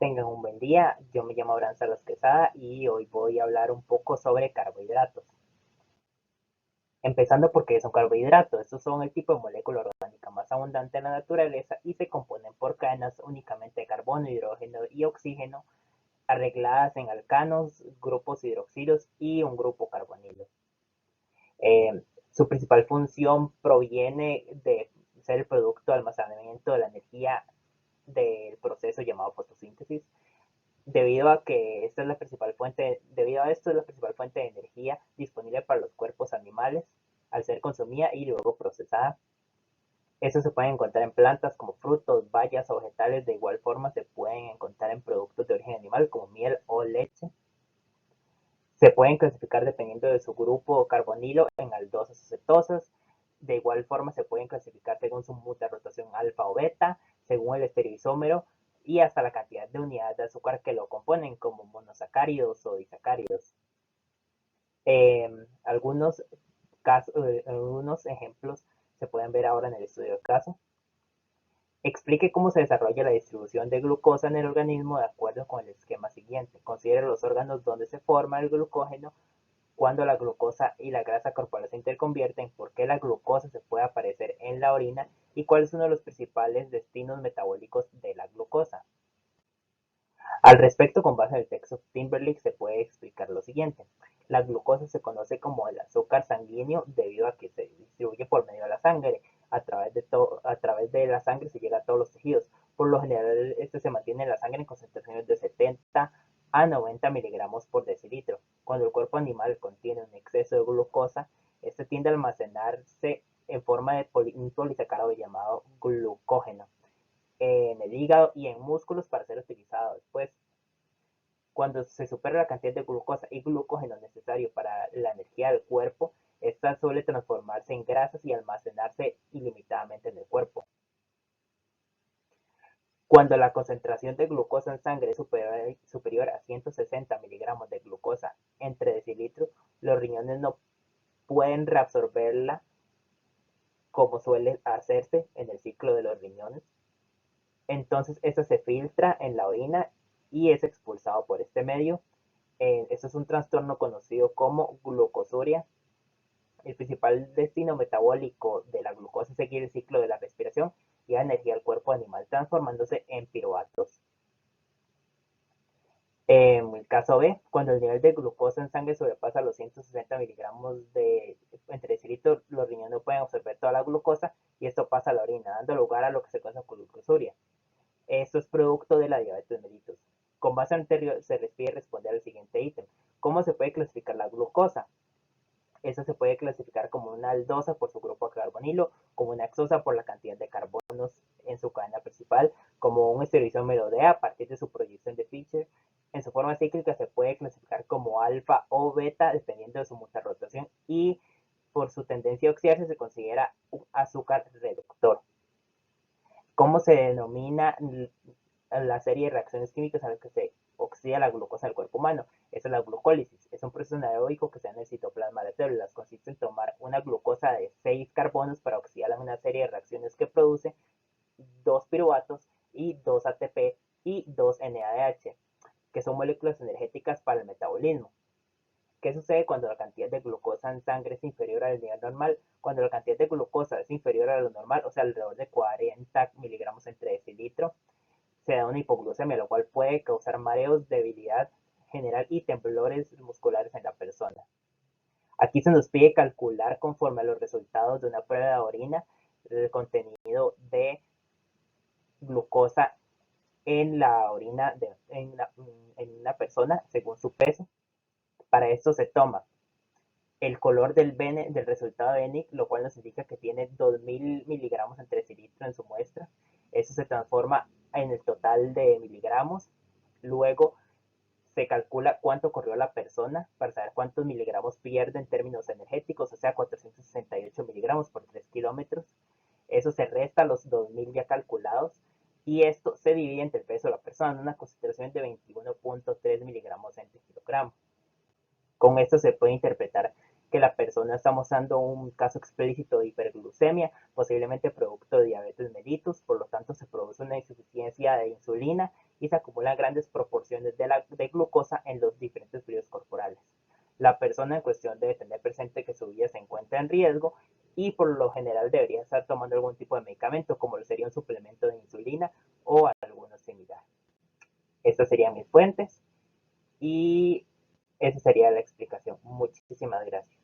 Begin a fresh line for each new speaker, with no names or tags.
Tengan un buen día, yo me llamo Abraham Salas Quesada y hoy voy a hablar un poco sobre carbohidratos. Empezando porque son carbohidratos, estos son el tipo de molécula orgánica más abundante en la naturaleza y se componen por cadenas únicamente de carbono, hidrógeno y oxígeno, arregladas en alcanos, grupos hidroxilos y un grupo carbonilo. Su principal función proviene de ser el producto de almacenamiento de la energía del proceso llamado fotosíntesis. Debido a esto es la principal fuente de energía disponible para los cuerpos animales al ser consumida y luego procesada. Eso se puede encontrar en plantas como frutos, bayas o vegetales. De igual forma se pueden encontrar en productos de origen animal como miel o leche. Se pueden clasificar dependiendo de su grupo carbonilo en aldosas o cetosas. De igual forma se pueden clasificar según su rotación alfa o beta, según el estereoisómero y hasta la cantidad de unidades de azúcar que lo componen, como monosacáridos o disacáridos. Eh, algunos, algunos ejemplos se pueden ver ahora en el estudio de caso. Explique cómo se desarrolla la distribución de glucosa en el organismo de acuerdo con el esquema siguiente. Considere los órganos donde se forma el glucógeno, cuando la glucosa y la grasa corporal se interconvierten, por qué la glucosa se puede aparecer en la orina y cuál es uno de los principales destinos metabólicos de la glucosa. Al respecto, con base en el texto Timberlake, se puede explicar lo siguiente. La glucosa se conoce como el azúcar sanguíneo debido a que se distribuye por medio de la sangre. A través de la sangre se llega a todos los tejidos. Por lo general, este se mantiene en la sangre en concentraciones de 70 a 90 miligramos por decilitro. Cuando el cuerpo animal contiene un exceso de glucosa, este tiende a almacenarse en forma de un polisacárido llamado glucógeno en el hígado y en músculos para ser utilizado después. Cuando se supera la cantidad de glucosa y glucógeno necesario para la energía del cuerpo, esta suele transformarse en grasas y almacenarse ilimitadamente en el cuerpo. Cuando la concentración de glucosa en sangre es superior a 160 miligramos de glucosa entre decilitros, los riñones no pueden reabsorberla como suele hacerse en el ciclo de los riñones. Entonces, eso se filtra en la orina y es expulsado por este medio. Esto es un trastorno conocido como glucosuria. El principal destino metabólico de la glucosa es seguir el ciclo de la respiración y la energía del cuerpo animal, transformándose en piruvatos. En el caso B, cuando el nivel de glucosa en sangre sobrepasa los 160 miligramos entre decilitros, los riñones no pueden absorber toda la glucosa y esto pasa a la orina, dando lugar a lo que se conoce como glucosuria. Esto es producto de la diabetes mellitus. Con base anterior, se les pide responder al siguiente ítem. ¿Cómo se puede clasificar la glucosa? Esta se puede clasificar como una aldosa por su grupo carbonilo, como una hexosa por la cantidad de carbonos en su cadena principal, como un estereoisómero D a partir de su proyección de Fischer. En su forma cíclica se puede clasificar como alfa o beta dependiendo de su rotación y por su tendencia a oxidarse se considera un azúcar reductor. ¿Cómo se denomina la serie de reacciones químicas a las que se oxida la glucosa del cuerpo humano? Esa es la glucólisis. Es un proceso anaeróbico que se da en el citoplasma de células. Consiste en tomar una glucosa de 6 carbonos para oxidarla en una serie de reacciones que produce 2 piruvatos y 2 ATP y 2 NADH, que son moléculas energéticas para el metabolismo. ¿Qué sucede cuando la cantidad de glucosa en sangre es inferior al nivel normal? Cuando la cantidad de glucosa es inferior a lo normal, o sea, alrededor de 40 miligramos entre decilitro, se da una hipoglucemia, lo cual puede causar mareos, debilidad general y temblores musculares en la persona. Aquí se nos pide calcular conforme a los resultados de una prueba de orina el contenido de glucosa en la orina en una persona según su peso. Para esto se toma el color del resultado de ENIC, lo cual nos indica que tiene 2000 miligramos entre decilitro en su muestra. Eso se transforma en el total de miligramos. Luego se calcula cuánto corrió la persona para saber cuántos miligramos pierde en términos energéticos, o sea, 468 miligramos por 3 kilómetros. Eso se resta a los 2000 ya calculados y esto se divide entre el peso de la persona en una concentración de 21.3 miligramos en kilogramo. Con esto se puede interpretar que la persona está mostrando un caso explícito de hiperglucemia, posiblemente producto de diabetes mellitus, por lo tanto se produce una insuficiencia de insulina y se acumulan grandes proporciones de glucosa en los diferentes fluidos corporales. La persona en cuestión debe tener presente que su vida se encuentra en riesgo y por lo general debería estar tomando algún tipo de medicamento, como lo sería un suplemento de insulina o alguno similar. Estas serían mis fuentes y esa sería la explicación. Muchísimas gracias.